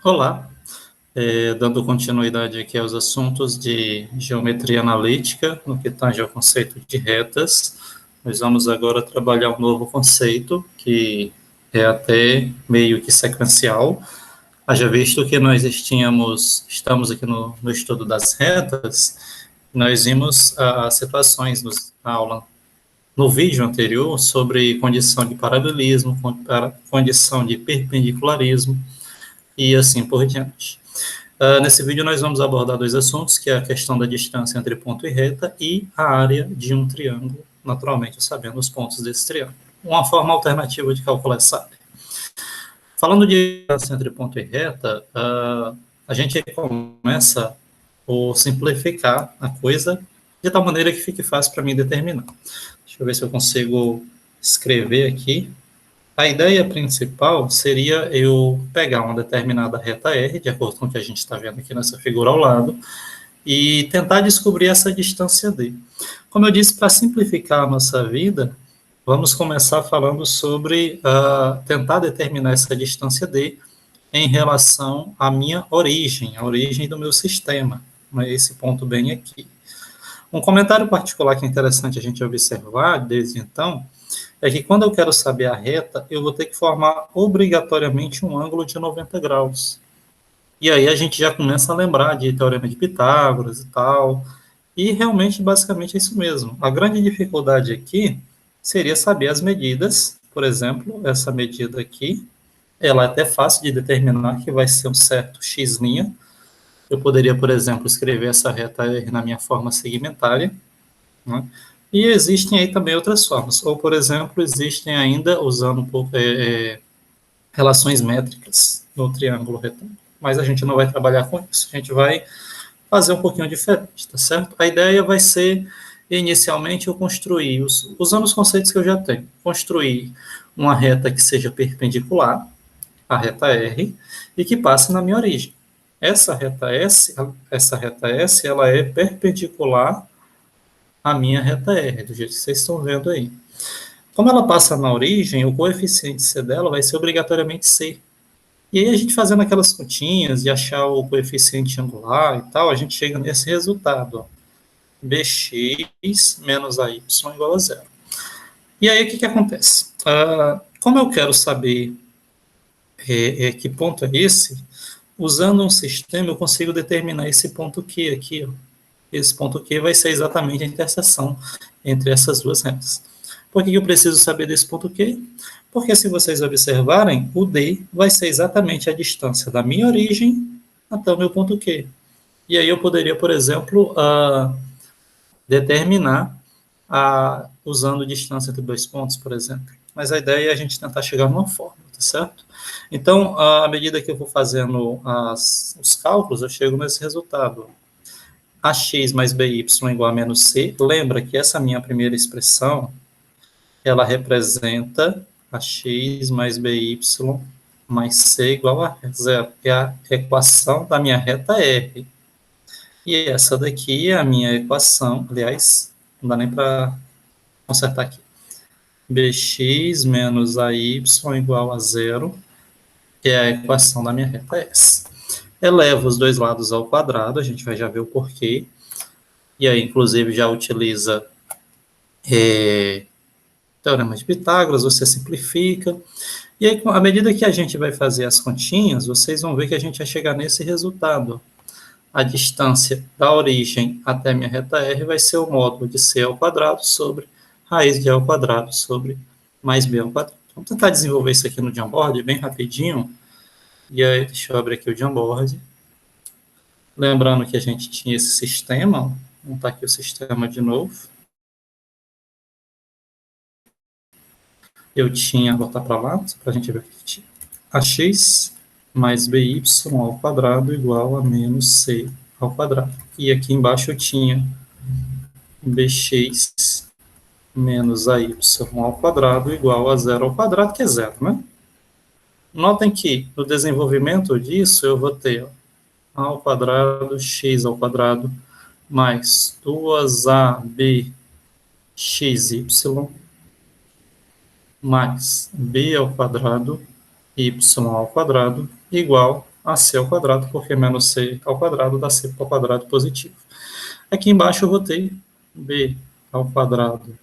Olá, dando continuidade aqui aos assuntos de geometria analítica, no que tange ao conceito de retas, nós vamos agora trabalhar um novo conceito, que é até meio que sequencial. Haja visto que nós estamos aqui no estudo das retas, nós vimos as situações na aula, no vídeo anterior, sobre condição de paralelismo, condição de perpendicularismo, e assim por diante. Nesse vídeo nós vamos abordar dois assuntos, que é a questão da distância entre ponto e reta e a área de um triângulo, naturalmente sabendo os pontos desse triângulo. Uma forma alternativa de calcular essa área. Falando de distância entre ponto e reta, a gente começa por simplificar a coisa de tal maneira que fique fácil para mim determinar. Deixa eu ver se eu consigo escrever aqui. A ideia principal seria eu pegar uma determinada reta R, de acordo com o que a gente está vendo aqui nessa figura ao lado, e tentar descobrir essa distância D. Como eu disse, para simplificar a nossa vida, vamos começar falando sobre tentar determinar essa distância D em relação à minha origem, a origem do meu sistema, esse ponto bem aqui. Um comentário particular que é interessante a gente observar desde então é que quando eu quero saber a reta, eu vou ter que formar obrigatoriamente um ângulo de 90 graus. E aí a gente já começa a lembrar de teorema de Pitágoras e tal. E realmente, basicamente, é isso mesmo. A grande dificuldade aqui seria saber as medidas. Por exemplo, essa medida aqui, ela é até fácil de determinar que vai ser um certo x'. Eu poderia, por exemplo, escrever essa reta R na minha forma segmentária, né? E existem aí também outras formas. Ou, por exemplo, existem ainda, usando um pouco relações métricas no triângulo retângulo. Mas a gente não vai trabalhar com isso. A gente vai fazer um pouquinho diferente, tá certo? A ideia vai ser, inicialmente, eu construir, usando os conceitos que eu já tenho, construir uma reta que seja perpendicular à reta R e que passe na minha origem. Essa reta S, ela é perpendicular a minha reta R, do jeito que vocês estão vendo aí. Como ela passa na origem, o coeficiente C dela vai ser obrigatoriamente C. E aí a gente fazendo aquelas continhas e achar o coeficiente angular e tal, a gente chega nesse resultado, ó, bx menos ay igual a zero. E aí o que acontece? Como eu quero saber que ponto é esse, usando um sistema eu consigo determinar esse ponto Q aqui, ó. Esse ponto Q vai ser exatamente a interseção entre essas duas retas. Por que eu preciso saber desse ponto Q? Porque se vocês observarem, o D vai ser exatamente a distância da minha origem até o meu ponto Q. E aí eu poderia, por exemplo, determinar usando distância entre dois pontos, por exemplo. Mas a ideia é a gente tentar chegar numa fórmula, tá certo? Então, à medida que eu vou fazendo os cálculos, eu chego nesse resultado. Ax mais by igual a menos c, lembra que essa minha primeira expressão, ela representa ax mais by mais c igual a zero, é a equação da minha reta R. E essa daqui é a minha equação, aliás, não dá nem para consertar aqui. Bx menos ay igual a zero, que é a equação da minha reta S. Eleva os dois lados ao quadrado, a gente vai já ver o porquê. E aí, inclusive, já utiliza teorema de Pitágoras, você simplifica. E aí, à medida que a gente vai fazer as continhas, vocês vão ver que a gente vai chegar nesse resultado. A distância da origem até a minha reta R vai ser o módulo de C ao quadrado sobre raiz de A ao quadrado sobre mais B ao quadrado. Vamos tentar desenvolver isso aqui no Jamboard bem rapidinho. E aí, deixa eu abrir aqui o Jamboard. Lembrando que a gente tinha esse sistema, vamos montar aqui o sistema de novo. Eu tinha, vou botar para lá, para a gente ver aqui, ax mais by ao quadrado igual a menos c ao quadrado. E aqui embaixo eu tinha bx menos ay ao quadrado igual a zero ao quadrado, que é zero, né? Notem que no desenvolvimento disso eu vou ter a ao quadrado, x ao quadrado, mais 2ab xy mais b ao quadrado, y ao quadrado, igual ac ao quadrado, porque menos c ao quadrado dá c ao quadrado positivo. Aqui embaixo eu vou ter b ao quadrado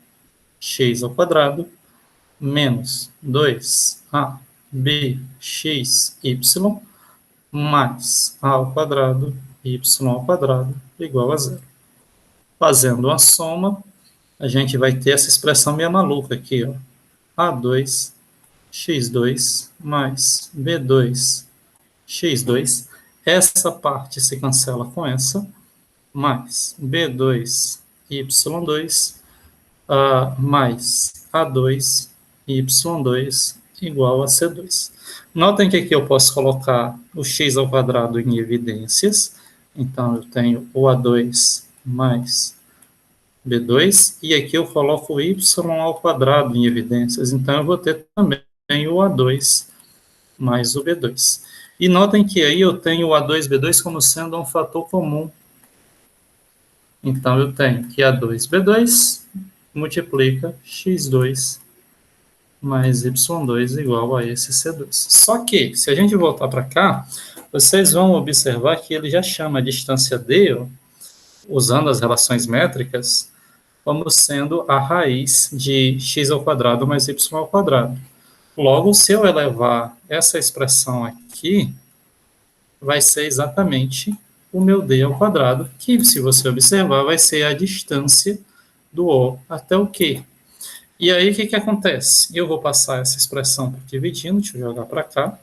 x ao quadrado menos 2abx y mais a ao quadrado y ao quadrado igual a zero. Fazendo uma soma, a gente vai ter essa expressão meio maluca aqui, ó. A2 x2 mais b2 x2. Essa parte se cancela com essa, mais b2 y2 mais a2 y2 igual a c2. Notem que aqui eu posso colocar o x ao quadrado em evidências. Então, eu tenho o a2 mais b2, e aqui eu coloco o y ao quadrado em evidências. Então, eu vou ter também o a2 mais o b2. E notem que aí eu tenho o a2 e b2 como sendo um fator comum. Então, eu tenho que a2 b2 multiplica x2 mais y2 igual a esse c2. Só que, se a gente voltar para cá, vocês vão observar que ele já chama a distância d, ó, usando as relações métricas, como sendo a raiz de x ao quadrado mais y ao quadrado. Logo, se eu elevar essa expressão aqui, vai ser exatamente o meu d ao quadrado, que, se você observar, vai ser a distância do O até o Q. E aí, o que acontece? Eu vou passar essa expressão por dividindo, deixa eu jogar para cá.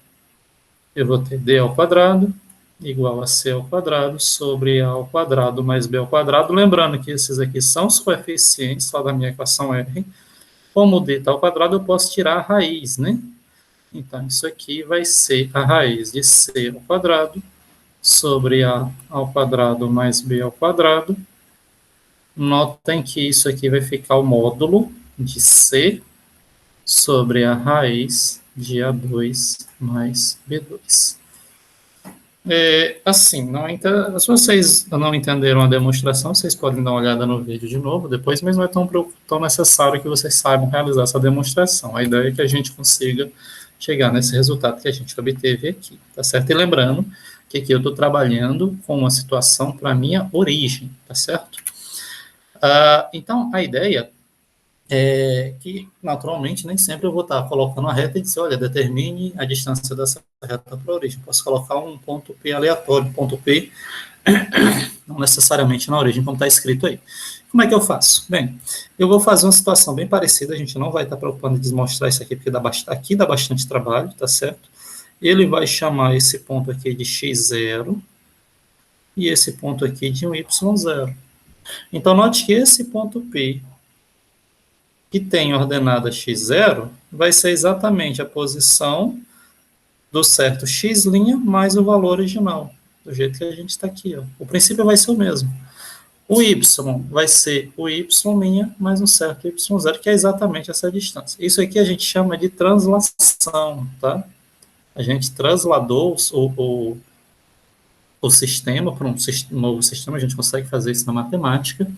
Eu vou ter d ao quadrado igual a c ao quadrado sobre a ao quadrado mais b ao quadrado. Lembrando que esses aqui são os coeficientes lá da minha equação R. Como d está ao quadrado, eu posso tirar a raiz, né? Então, isso aqui vai ser a raiz de c ao quadrado sobre a ao quadrado mais b ao quadrado. Notem que isso aqui vai ficar o módulo de c sobre a raiz de A2 mais B2. Assim, se vocês não entenderam a demonstração, vocês podem dar uma olhada no vídeo de novo depois, mas não é tão necessário que vocês saibam realizar essa demonstração. A ideia é que a gente consiga chegar nesse resultado que a gente obteve aqui, tá certo? E lembrando que aqui eu estou trabalhando com uma situação para a minha origem, tá certo? Então, a ideia é que, naturalmente, nem sempre eu vou estar colocando a reta e dizer, olha, determine a distância dessa reta para a origem. Posso colocar um ponto P aleatório, ponto P, não necessariamente na origem, como está escrito aí. Como é que eu faço? Bem, eu vou fazer uma situação bem parecida, a gente não vai estar preocupando em desmostrar isso aqui, porque aqui dá bastante trabalho, tá certo? Ele vai chamar esse ponto aqui de x0 e esse ponto aqui de um y0. Então, note que esse ponto P, que tem ordenada x0, vai ser exatamente a posição do certo x' mais o valor original, do jeito que a gente está aqui. Ó. O princípio vai ser o mesmo. O y vai ser o y' mais um certo y0, que é exatamente essa distância. Isso aqui a gente chama de translação, tá? A gente trasladou o sistema para um novo sistema, a gente consegue fazer isso na matemática,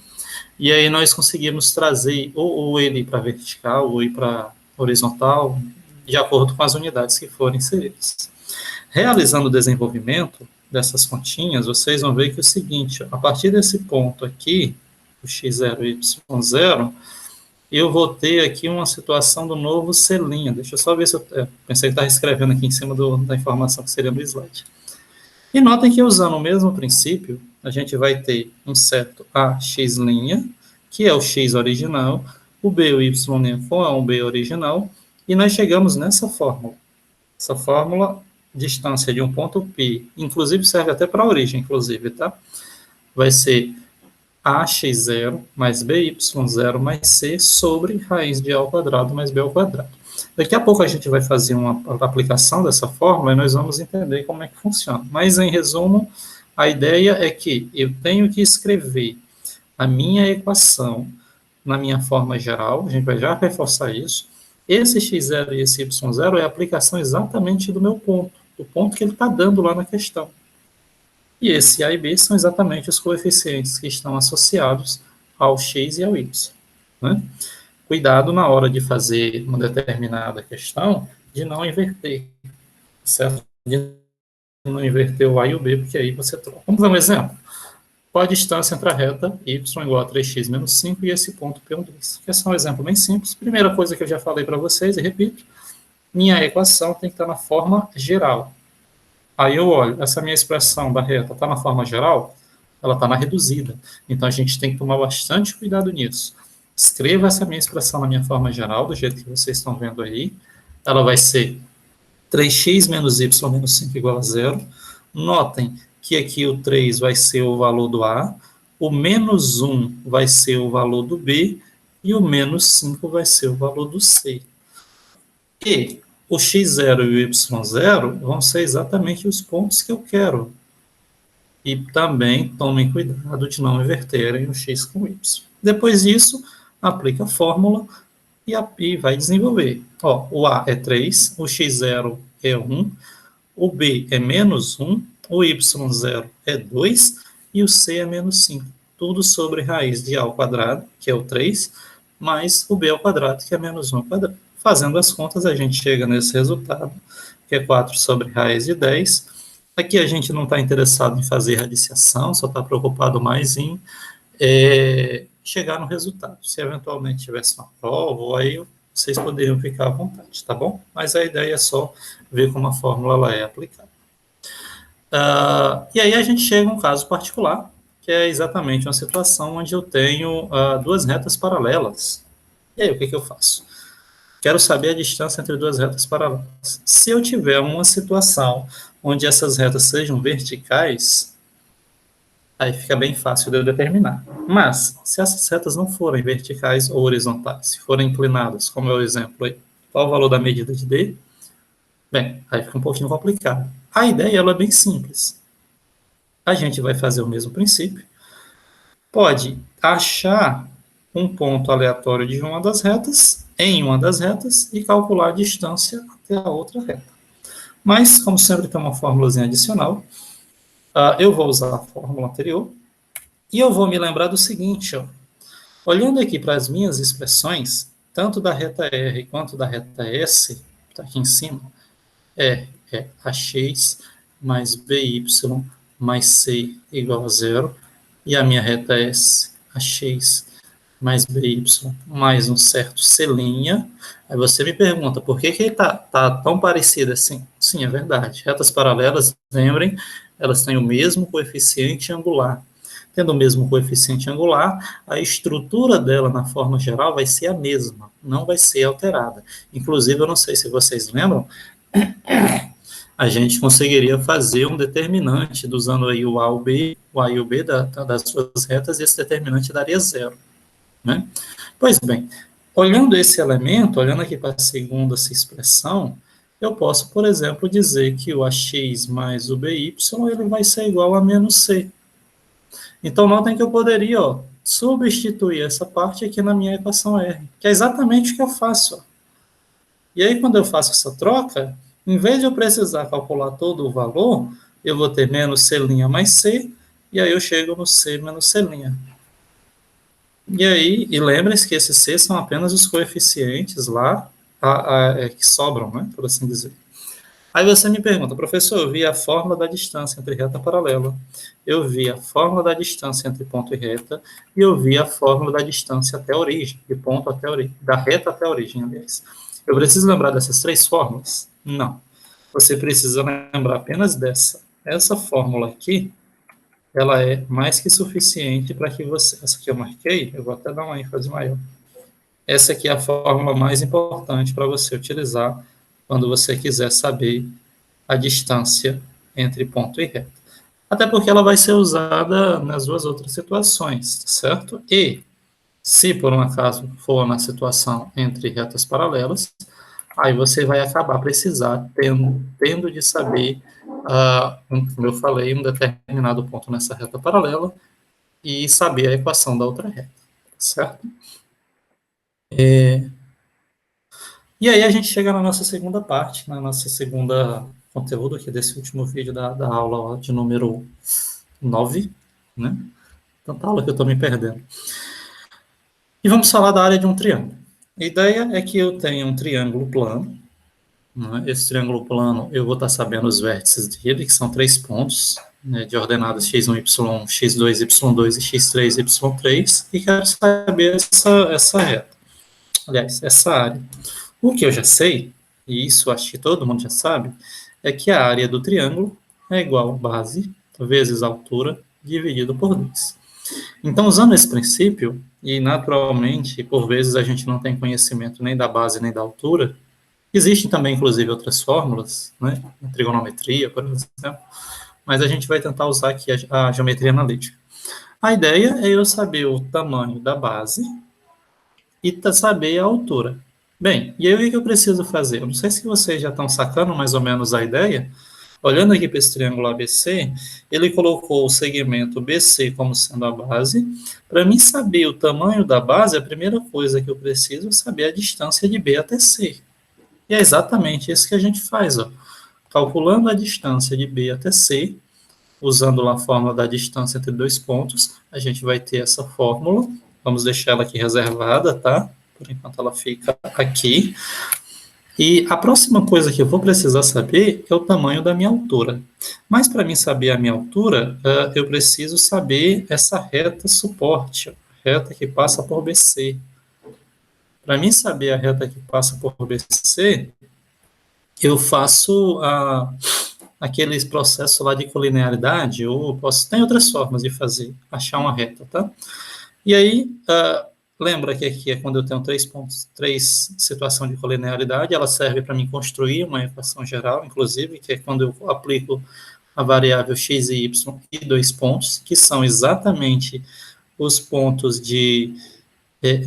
e aí nós conseguimos trazer ou ele para vertical, ou ir para horizontal, de acordo com as unidades que forem inseridas. Realizando o desenvolvimento dessas continhas, vocês vão ver que é o seguinte, a partir desse ponto aqui, o x0 e y0, eu vou ter aqui uma situação do novo C'. Deixa eu só ver se eu pensei que estava escrevendo aqui em cima da informação que seria no slide. E notem que usando o mesmo princípio, a gente vai ter um certo AX', que é o x original, o B e o y' com um B original, e nós chegamos nessa fórmula. Essa fórmula, distância de um ponto P, inclusive serve até para a origem, inclusive, tá? Vai ser AX0 mais BY0 mais C sobre raiz de A ao quadrado mais B ao quadrado. Daqui a pouco a gente vai fazer uma aplicação dessa fórmula e nós vamos entender como é que funciona. Mas, em resumo, a ideia é que eu tenho que escrever a minha equação na minha forma geral, a gente vai já reforçar isso. Esse x0 e esse y0 é a aplicação exatamente do meu ponto, do ponto que ele está dando lá na questão. E esse A e B são exatamente os coeficientes que estão associados ao x e ao y. Né? Cuidado na hora de fazer uma determinada questão, de não inverter, certo? De não inverter o A e o B, porque aí você troca. Vamos ver um exemplo. Qual a distância entre a reta y igual a 3x menos 5 e esse ponto P1,2? Que é só um exemplo bem simples. Primeira coisa que eu já falei para vocês, e repito, minha equação tem que estar na forma geral. Aí eu olho, essa minha expressão da reta está na forma geral? Ela está na reduzida. Então a gente tem que tomar bastante cuidado nisso. Escreva essa minha expressão na minha forma geral, do jeito que vocês estão vendo aí. Ela vai ser 3x menos y menos 5 igual a zero. Notem que aqui o 3 vai ser o valor do A, o menos 1 vai ser o valor do B, e o menos 5 vai ser o valor do C. E o x0 e o y0 vão ser exatamente os pontos que eu quero. E também tomem cuidado de não inverterem o x com o y. Depois disso, aplica a fórmula e vai desenvolver. Ó, o A é 3, o x0 é 1, o B é menos 1, o y0 é 2 e o C é menos 5. Tudo sobre raiz de A ao quadrado, que é o 3, mais o B ao quadrado, que é menos 1 ao quadrado. Fazendo as contas, a gente chega nesse resultado, que é 4 sobre raiz de 10. Aqui a gente não está interessado em fazer radiciação, só está preocupado mais em chegar no resultado. Se eventualmente tivesse uma prova, aí vocês poderiam ficar à vontade, tá bom? Mas a ideia é só ver como a fórmula ela é aplicada. E aí a gente chega a um caso particular, que é exatamente uma situação onde eu tenho duas retas paralelas. E aí, o que eu faço? Quero saber a distância entre duas retas paralelas. Se eu tiver uma situação onde essas retas sejam verticais, aí fica bem fácil de eu determinar. Mas, se essas retas não forem verticais ou horizontais, se forem inclinadas, como é o exemplo aí, qual o valor da medida de D? Bem, aí fica um pouquinho complicado. A ideia ela é bem simples. A gente vai fazer o mesmo princípio. Pode achar um ponto aleatório de uma das retas, em uma das retas, e calcular a distância até a outra reta. Mas, como sempre tem uma fórmulazinha adicional, eu vou usar a fórmula anterior, e eu vou me lembrar do seguinte, ó. Olhando aqui para as minhas expressões, tanto da reta R quanto da reta S, está aqui em cima, R é ax mais by mais c igual a zero, e a minha reta S, ax mais by mais um certo c'. Aí você me pergunta, por que tá tão parecido assim? Sim, é verdade. Retas paralelas, lembrem, elas têm o mesmo coeficiente angular. Tendo o mesmo coeficiente angular, a estrutura dela na forma geral vai ser a mesma, não vai ser alterada. Inclusive, eu não sei se vocês lembram, a gente conseguiria fazer um determinante usando aí o A e o B das suas retas, e esse determinante daria zero. Né? Pois bem, olhando esse elemento, olhando aqui para a segunda expressão, eu posso, por exemplo, dizer que o ax mais o by ele vai ser igual a menos c. Então, notem que eu poderia substituir essa parte aqui na minha equação R, que é exatamente o que eu faço. Ó. E aí, quando eu faço essa troca, em vez de eu precisar calcular todo o valor, eu vou ter menos c' mais c, e aí eu chego no c menos c'. E aí, e lembrem-se que esses c são apenas os coeficientes lá que sobram, né, por assim dizer. Aí você me pergunta, professor, eu vi a fórmula da distância entre reta paralela, eu vi a fórmula da distância entre ponto e reta, e eu vi a fórmula da distância até a origem, de ponto até a origem, da reta até a origem, aliás. Eu preciso lembrar dessas três fórmulas? Não. Você precisa lembrar apenas dessa. Essa fórmula aqui, ela é mais que suficiente para que você... Essa aqui eu marquei, eu vou até dar uma ênfase maior. Essa aqui é a fórmula mais importante para você utilizar quando você quiser saber a distância entre ponto e reta. Até porque ela vai ser usada nas duas outras situações, certo? E, se por um acaso for na situação entre retas paralelas, aí você vai acabar precisar tendo de saber, como eu falei, um determinado ponto nessa reta paralela e saber a equação da outra reta, certo? E aí a gente chega na nossa segunda parte, na nossa segunda conteúdo aqui desse último vídeo da aula de número 9, né? Tanta aula que eu estou me perdendo. E vamos falar da área de um triângulo. A ideia é que eu tenha um triângulo plano, né? Esse triângulo plano, eu vou estar sabendo os vértices dele, que são 3 pontos, né, de ordenadas x1, y1, x2, y2 e x3, y3, e quero saber essa reta. Aliás, essa área. O que eu já sei, e isso acho que todo mundo já sabe, é que a área do triângulo é igual a base vezes a altura dividido por 2. Então, usando esse princípio, e naturalmente, por vezes a gente não tem conhecimento nem da base nem da altura, existem também, inclusive, outras fórmulas, né, na trigonometria, por exemplo, mas a gente vai tentar usar aqui a geometria analítica. A ideia é eu saber o tamanho da base e saber a altura. Bem, e aí o que eu preciso fazer? Eu não sei se vocês já estão sacando mais ou menos a ideia. Olhando aqui para esse triângulo ABC, ele colocou o segmento BC como sendo a base. Para mim saber o tamanho da base, a primeira coisa que eu preciso é saber a distância de B até C. E é exatamente isso que a gente faz, ó. Calculando a distância de B até C, usando lá a fórmula da distância entre 2 pontos, a gente vai ter essa fórmula. Vamos deixar ela aqui reservada, tá? Por enquanto ela fica aqui. E a próxima coisa que eu vou precisar saber é o tamanho da minha altura. Mas para mim saber a minha altura, eu preciso saber essa reta suporte, a reta que passa por BC. Para mim saber a reta que passa por BC, eu faço aqueles processos lá de colinearidade, ou tem outras formas de fazer, achar uma reta, tá? E aí, lembra que aqui é quando eu tenho 3 pontos, 3 situações de colinearidade, ela serve para mim construir uma equação geral, inclusive, que é quando eu aplico a variável x e y e 2 pontos, que são exatamente os pontos de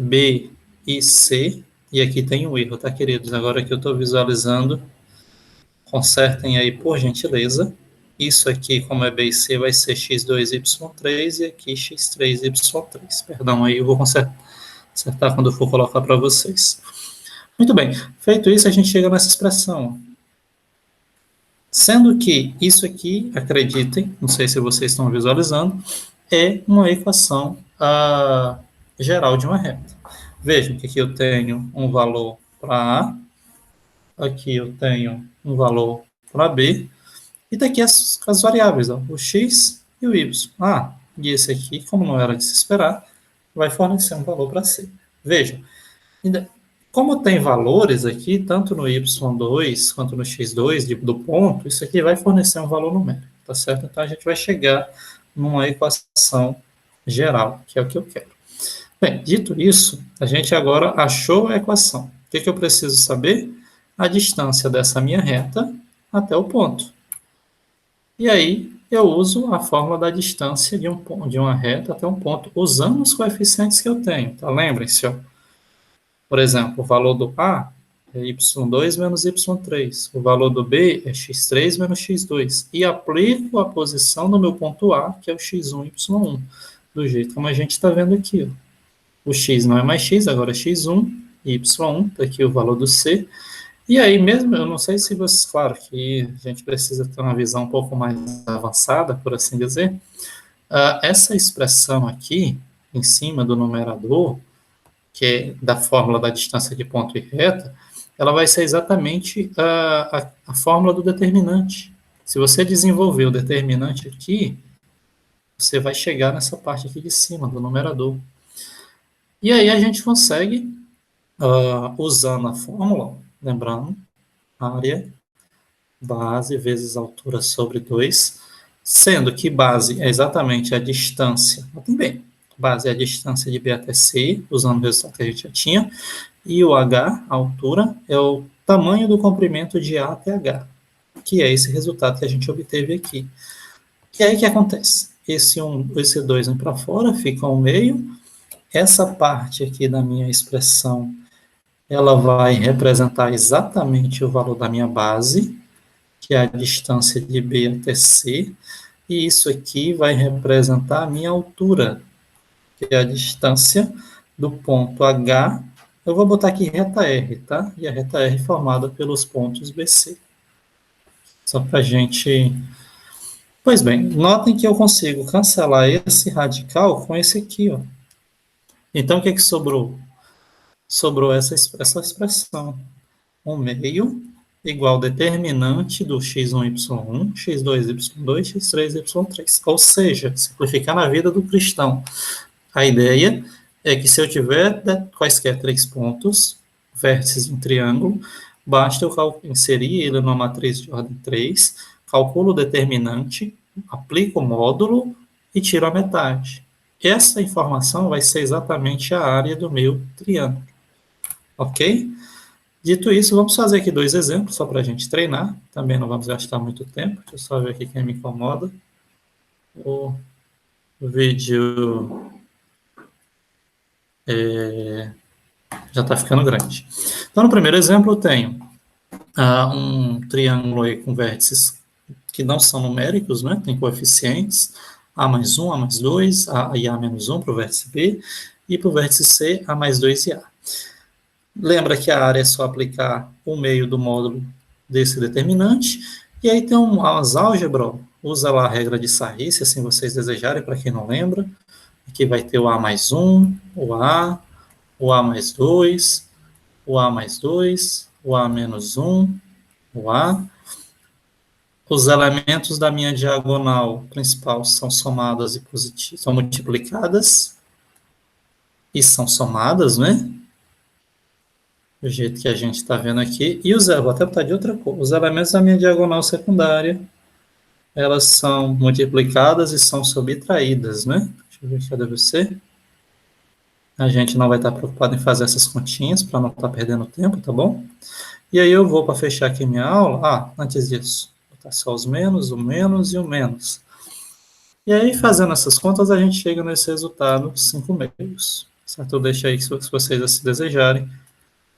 B e C, e aqui tem um erro, tá, queridos? Agora que eu estou visualizando, consertem aí, por gentileza. Isso aqui, como é B e C, vai ser x2, y3, e aqui x3, y3. Perdão, aí eu vou acertar quando eu for colocar para vocês. Muito bem, feito isso, a gente chega nessa expressão. Sendo que isso aqui, acreditem, não sei se vocês estão visualizando, é uma equação geral de uma reta. Vejam que aqui eu tenho um valor para A, aqui eu tenho um valor para B, e daqui as variáveis, ó, o x e o y. E esse aqui, como não era de se esperar, vai fornecer um valor para C. Vejam, como tem valores aqui, tanto no y2 quanto no x2 do ponto, isso aqui vai fornecer um valor numérico, tá certo? Então a gente vai chegar numa equação geral, que é o que eu quero. Bem, dito isso, a gente agora achou a equação. O que eu preciso saber? A distância dessa minha reta até o ponto. E aí eu uso a fórmula da distância de uma reta até um ponto, usando os coeficientes que eu tenho, tá? Lembrem-se, ó. Por exemplo, o valor do A é y2 menos y3. O valor do B é x3 menos x2. E aplico a posição do meu ponto A, que é o x1, y1. Do jeito como a gente está vendo aqui. Ó. O x não é mais x, agora é x1, y1. Está aqui o valor do C. E aí mesmo, eu não sei se vocês... Claro que a gente precisa ter uma visão um pouco mais avançada, por assim dizer. Essa expressão aqui, em cima do numerador, que é da fórmula da distância de ponto e reta, ela vai ser exatamente a fórmula do determinante. Se você desenvolver o determinante aqui, você vai chegar nessa parte aqui de cima, do numerador. E aí a gente consegue, usando a fórmula, lembrando, área, base vezes altura sobre 2, sendo que base é exatamente a distância, bem, base é a distância de B até C, usando o resultado que a gente já tinha, e o H, a altura, é o tamanho do comprimento de A até H, que é esse resultado que a gente obteve aqui. E aí o que acontece? Esse 2 vem para fora, fica 1/2. Essa parte aqui da minha expressão, ela vai representar exatamente o valor da minha base, que é a distância de B até C, e isso aqui vai representar a minha altura, que é a distância do ponto H, eu vou botar aqui reta R, tá? E a reta R formada pelos pontos BC. Só para a gente... Pois bem, notem que eu consigo cancelar esse radical com esse aqui, ó. Então, o que sobrou? Sobrou essa expressão. 1/2 igual determinante do x1, y1, x2, y2, x3, y3. Ou seja, simplificar na vida do cristão. A ideia é que se eu tiver quaisquer 3 pontos, vértices de um triângulo, basta eu inserir ele numa matriz de ordem 3, calculo o determinante, aplico o módulo e tiro a metade. Essa informação vai ser exatamente a área do meu triângulo. Ok? Dito isso, vamos fazer aqui 2 exemplos, só para a gente treinar. Também não vamos gastar muito tempo. Deixa eu só ver aqui quem me incomoda. O vídeo já está ficando grande. Então, no primeiro exemplo, eu tenho um triângulo aí com vértices que não são numéricos, né? Tem coeficientes, A mais 1, A mais 2, A e A menos 1 para o vértice B, e para o vértice C, A mais 2 e A. Lembra que a área é só aplicar o meio do módulo desse determinante, e aí tem umas álgebras, usa lá a regra de Sarri, se assim vocês desejarem, para quem não lembra. Aqui vai ter o A mais 1, o A mais 2, o A mais 2, o A menos 1, o A. Os elementos da minha diagonal principal são somadas e positivas, são multiplicadas e são somadas, né? Do jeito que a gente está vendo aqui. E vou até botar de outra cor. Os elementos da minha diagonal secundária, elas são multiplicadas e são subtraídas, né? Deixa eu ver, cadê você? A gente não vai estar preocupado em fazer essas continhas para não estar perdendo tempo, tá bom? E aí eu vou, para fechar aqui minha aula, antes disso, botar só os menos, o menos e o menos. E aí, fazendo essas contas, a gente chega nesse resultado 5 meios. Certo? Eu deixo aí, se vocês assim desejarem,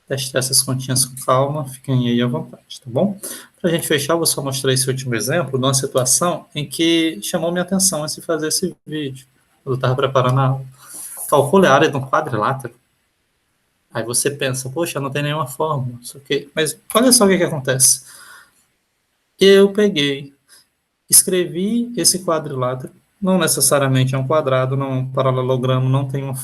testar essas continhas com calma, fiquem aí à vontade, tá bom? Para a gente fechar, eu vou só mostrar esse último exemplo de uma situação em que chamou minha atenção antes de fazer esse vídeo, quando eu estava preparando a aula. Calcule a área de um quadrilátero. Aí você pensa, poxa, não tem nenhuma fórmula, isso aqui. Mas olha só o que acontece. Eu peguei, escrevi esse quadrilátero, não necessariamente é um quadrado, não é um paralelogramo, não tem uma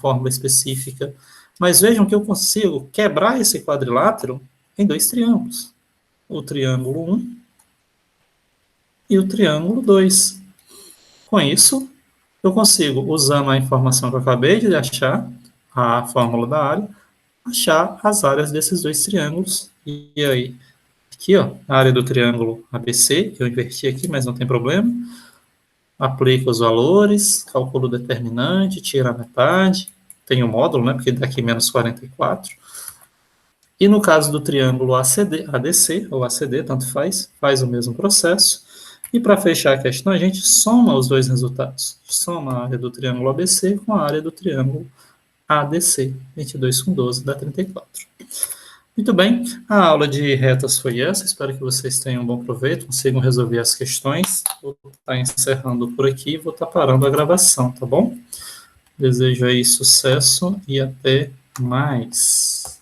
fórmula específica, mas vejam que eu consigo quebrar esse quadrilátero em 2 triângulos. O triângulo 1 e o triângulo 2. Com isso, eu consigo, usando a informação que eu acabei de achar, a fórmula da área, achar as áreas desses 2 triângulos. E aí, aqui, ó, a área do triângulo ABC, eu inverti aqui, mas não tem problema. Aplico os valores, calculo o determinante, tiro a metade, tem o módulo, né, porque dá aqui menos 44. E no caso do triângulo ADC, ou ACD, tanto faz o mesmo processo. E para fechar a questão, a gente soma os 2 resultados. Soma a área do triângulo ABC com a área do triângulo ADC. 22 com 12 dá 34. Muito bem, a aula de retas foi essa. Espero que vocês tenham um bom proveito, consigam resolver as questões. Vou estar encerrando por aqui e vou estar parando a gravação, tá bom? Desejo aí sucesso e até mais.